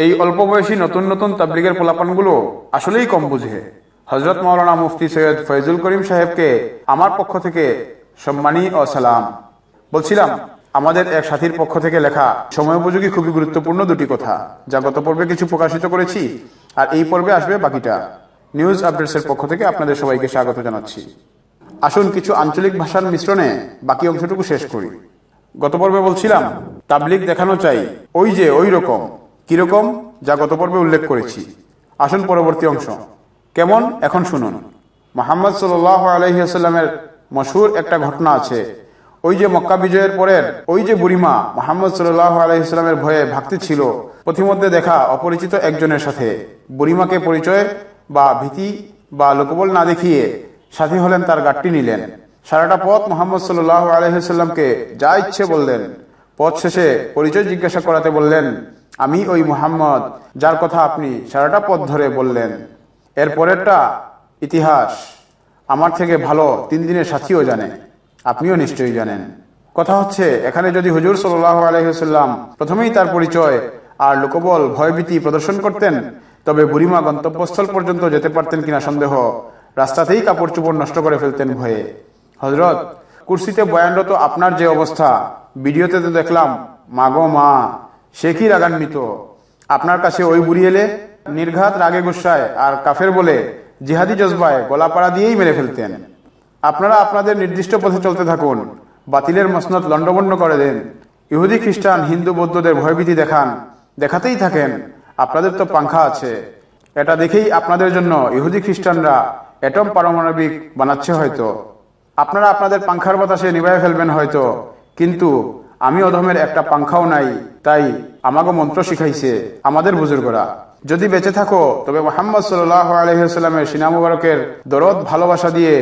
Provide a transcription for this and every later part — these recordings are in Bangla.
এই অল্প বয়সী নতুন নতুন তাবলিগের পোলাপানগুলো আসলেই কম বুঝে। হযরত মাওলানা মুফতি সৈয়দ ফয়জুল করিম সাহেবকে আমার পক্ষ থেকে সম্মানী ও সালাম। বলছিলাম, আমাদের এক সাথীর পক্ষ থেকে লেখা সময়োপযোগী খুবই গুরুত্বপূর্ণ দুটি কথা, যা গত পর্বে কিছু প্রকাশিত করেছি, আর এই পর্বে আসবে বাকিটা। নিউজ আপডেটসের পক্ষ থেকে আপনাদের সবাইকে স্বাগত জানাচ্ছি। আসুন কিছু আঞ্চলিক ভাষার মিশ্রণে বাকি অংশটুকু শেষ করি। গত পর্বে বলছিলাম, তাবলিগ দেখানো চাই ওই যে ওই রকম। কিরকম, যা গত পর্বে উল্লেখ করেছি। আসুন পরবর্তী অংশ কেমন, এখন শুনুন। মুহাম্মদ সাল্লাল্লাহু আলাইহি ওয়াসাল্লামের মশহুর একটা ঘটনা আছে। ওই যে মক্কা বিজয়ের পরের ওই যে বুড়িমা মুহাম্মদ সাল্লাল্লাহু আলাইহি ওয়াসাল্লামের ভয়ে ভাগতে ছিল পথিমধ্যে দেখা অপরিচিত একজনের সাথে। বুড়িমাকে পরিচয় বা ভীতি বা লোকবল না দেখিয়ে সাথী হলেন, তার গাড়টি নিলেন। সারাটা পথ মুহাম্মদ সাল্লাল্লাহু আলাইহি ওয়াসাল্লামকে যা ইচ্ছে বললেন। পথ শেষে পরিচয় জিজ্ঞাসা করাতে বললেন, আমি ওই মুহাম্মদ যার কথা আপনি সারাটা পথ ধরে বললেন। এর পরেরটা ইতিহাস আমার থেকে ভালো 3 দিনের সাথীও জানে, আপনিও নিশ্চয়ই জানেন। কথা হচ্ছে, এখানে যদি হুজুর সাল্লাল্লাহু আলাইহি ওয়াসাল্লাম প্রথমেই তার পরিচয় আর লোকবল ভয়ভীতি প্রদর্শন করতেন, তবে বুড়িমা গন্তব্যস্থল পর্যন্ত যেতে পারতেন কিনা সন্দেহ। রাস্তাতেই কাপড় চোপড় নষ্ট করে ফেলতেন ভয়ে। হযরত, কুরসিতে বয়ানরত আপনার যে অবস্থা, ভিডিওতে তো দেখলাম, মাগো মা, সে কি রাগান্বিত। আপনার কাছে ওই বুড়ি এলে নির্ঘাত রাগে গুসায় আর কাফের বলে জিহাদি জজবায় গলাপাড়া দিয়েই মেরে ফেলতেন। আপনারা আপনাদের নির্দিষ্ট পথে চলতে থাকুন, বাতিলের মসনদ লণ্ডভণ্ড করে দেন, ইহুদি খ্রিস্টান হিন্দু বৌদ্ধদের ভয়ভীতি দেখান, দেখাতেই থাকেন। আপনাদের তো পাংখা আছে, এটা দেখেই আপনাদের জন্য ইহুদি খ্রিস্টানরা অ্যাটম পারমাণবিক বানাচ্ছে হয়তো। আপনারা আপনাদের পাংখার বাতাসে নিভাইয়া ফেলবেন হয়তো, কিন্তু আমি অধমের একটা পাংখাও নাই। তাই আমাকে মন্ত্র শিখাইছে আমাদের বুজুর্গরা। যদি বেঁচে থাকো তবে মুহাম্মদ সাল্লাল্লাহু আলাইহি ওয়াসাল্লামের সিনা মুবারকের দরদ ভালোবাসা দিয়ে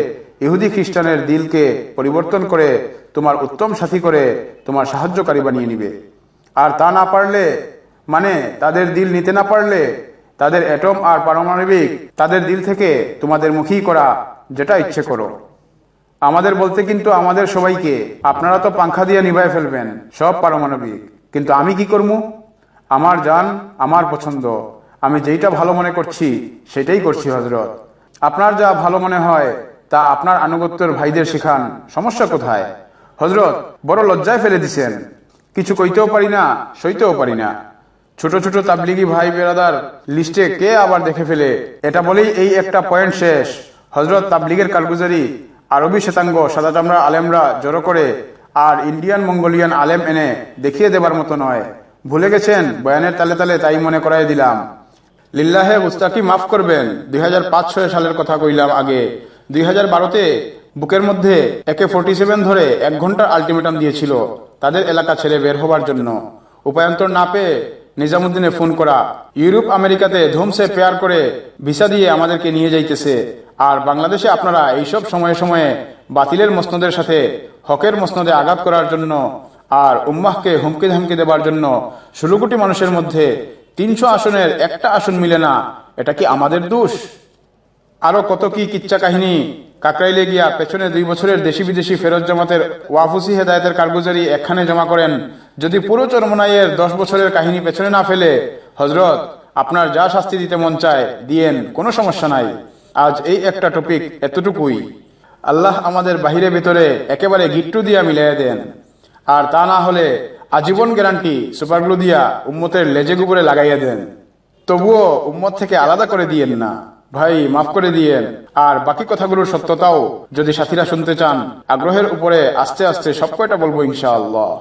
ইহুদি খ্রিস্টানের দিলকে পরিবর্তন করে তোমার উত্তম সাথী করে তোমার সাহায্যকারী বানিয়ে নিবে। আর তা না পারলে, মানে তাদের দিল নিতে না পারলে, তাদের অ্যাটম আর পারমাণবিক তাদের দিল থেকে তোমাদের মুখী করা, যেটা ইচ্ছে করো। আমাদের বলতে কিন্তু আমাদের সবাইকে। আপনারা তো পাংখা দিয়ে নিভায় ফেলবেন সব পারমাণবিক, কিন্তু আমি কি করবো? আমার জান আমার পছন্দ, আমি যেইটা ভালো মনে করছি সেটাই করছি হযরত। আপনার যা ভালো মনে হয় তা আপনার আনুগত্যের ভাইদের শিখান, সমস্যা কোথায়? হযরত, বড় লজ্জায় ফেলে দিছেন, কিছু কইতেও পারি না, সইতেও পারি না। ছোট ছোট তাবলিগি ভাই বেরাদার লিস্টে কে আবার দেখে ফেলে, এটা বলেই এই একটা পয়েন্ট শেষ। হযরত, তাবলিগের কারগুজারি আরবি শ্বেতাঙ্গ সাদা চামড়া আলেমরা জড়ো করে আর ইন্ডিয়ান মঙ্গোলিয়ান আলেম এনে দেখিয়ে দেবার মতো নয়। ভুলে গেছেন? বয়ানের তালে তালে তাই মনে করাই দিলাম। লিল্লাহে মুস্তাকি মাফ করবেন, 2005-06 সালের কথা কইলাম আগে। 2012-তে বুকের মধ্যে AK-47 ধরে 1 ঘন্টার আলটিমেটাম দিয়েছিল তাদের এলাকা ছেড়ে বের হবার জন্য। উপায়ন্তর না পেয়ে নিজামুদ্দিনে ফোন করা, ইউরোপ আমেরিকাতে ধুমসে পেয়ার করে ভিসা দিয়ে আমাদেরকে নিয়ে যাইতেছে। আর বাংলাদেশে আপনারা এইসব সময়ে সময়ে বাতিলের মসনদের সাথে হকের মসনদে আঘাত করার জন্য আর উম্মাহকে হুমকি ধামকি দেবার জন্য 16 কোটি মানুষের মধ্যে 300 আসনের একটা আসন মিলে না, এটা কি আমাদের দোষ? আরো কত কি কিচ্ছা কাহিনী। কাকরাইলে গিয়া পেছনে 2 বছরের দেশি বিদেশি ফেরত জামাতের ওয়াফুসি হেদায়েতের কারগুজারি একখানে জমা করেন। যদি পুরো চরমনাইয়ের 10 বছরের কাহিনী পেছনে না ফেলে, হযরত, আপনার যা শাস্তি দিতে মন চায় দিয়েন, কোনো সমস্যা নাই। আজ এই একটা টপিক, এতটুকুই। আল্লাহ আমাদের বাহিরে ভিতরে একেবারে গিট্টু দিয়া মিলিয়ে দেন। আর তা না হলে আজীবন গ্যারান্টি সুপারগ্লু দিয়া উম্মতের লেজে গুবরে লাগাইয়া দেন। তবুও উম্মত থেকে আলাদা করে দিয়েন না ভাই, মাফ করে দিয়েন। আর বাকি কথাগুলোর সত্যতাও যদি সাথীরা শুনতে চান, আগ্রহের উপরে আস্তে আস্তে সব কয়টা বলবো ইনশাআল্লাহ।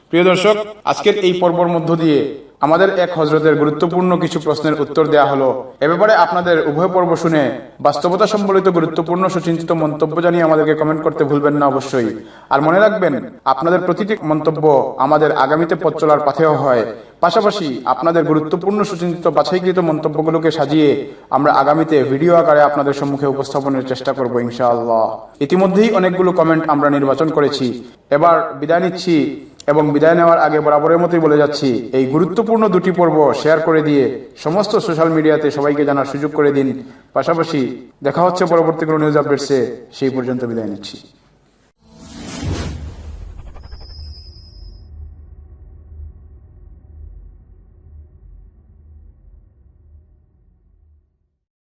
প্রিয় দর্শক, আজকের এই পর্বর মধ্য দিয়ে আমাদের এক হযরতের গুরুত্বপূর্ণ কিছু প্রশ্নের উত্তর দেয়া হলো। এ ব্যাপারে আপনাদের উভয় পর্ব শুনে বাস্তবতা সম্বলিত গুরুত্বপূর্ণ সুচিন্তিত মন্তব্য জানিয়ে আমাদেরকে কমেন্ট করতে ভুলবেন না অবশ্যই। আর মনে রাখবেন, আপনাদের প্রতিটি মন্তব্য আমাদের আগামীতে পথ চলার পাথেয় হয়। পাশাপাশি আপনাদের গুরুত্বপূর্ণ সুচিন্তিত বাছাইকৃত মন্তব্যগুলোকে সাজিয়ে আমরা আগামীতে ভিডিও আকারে আপনাদের সম্মুখে উপস্থাপনের চেষ্টা করব ইনশাআল্লাহ। ইতিমধ্যেই অনেকগুলো কমেন্ট আমরা নির্বাচন করেছি। এবার বিদায় নিচ্ছি, এবং বিদায় নেওয়ার আগে বরাবরের মতোই বলে যাচ্ছি, এই গুরুত্বপূর্ণ 2টি পর্ব শেয়ার করে দিয়ে সমস্ত সোশ্যাল মিডিয়াতে সবাইকে জানার সুযোগ করে দিন। পাশাপাশি দেখা হচ্ছে পরবর্তী কোনো নিউজ আপডেটসে। সেই পর্যন্ত বিদায় নিচ্ছি।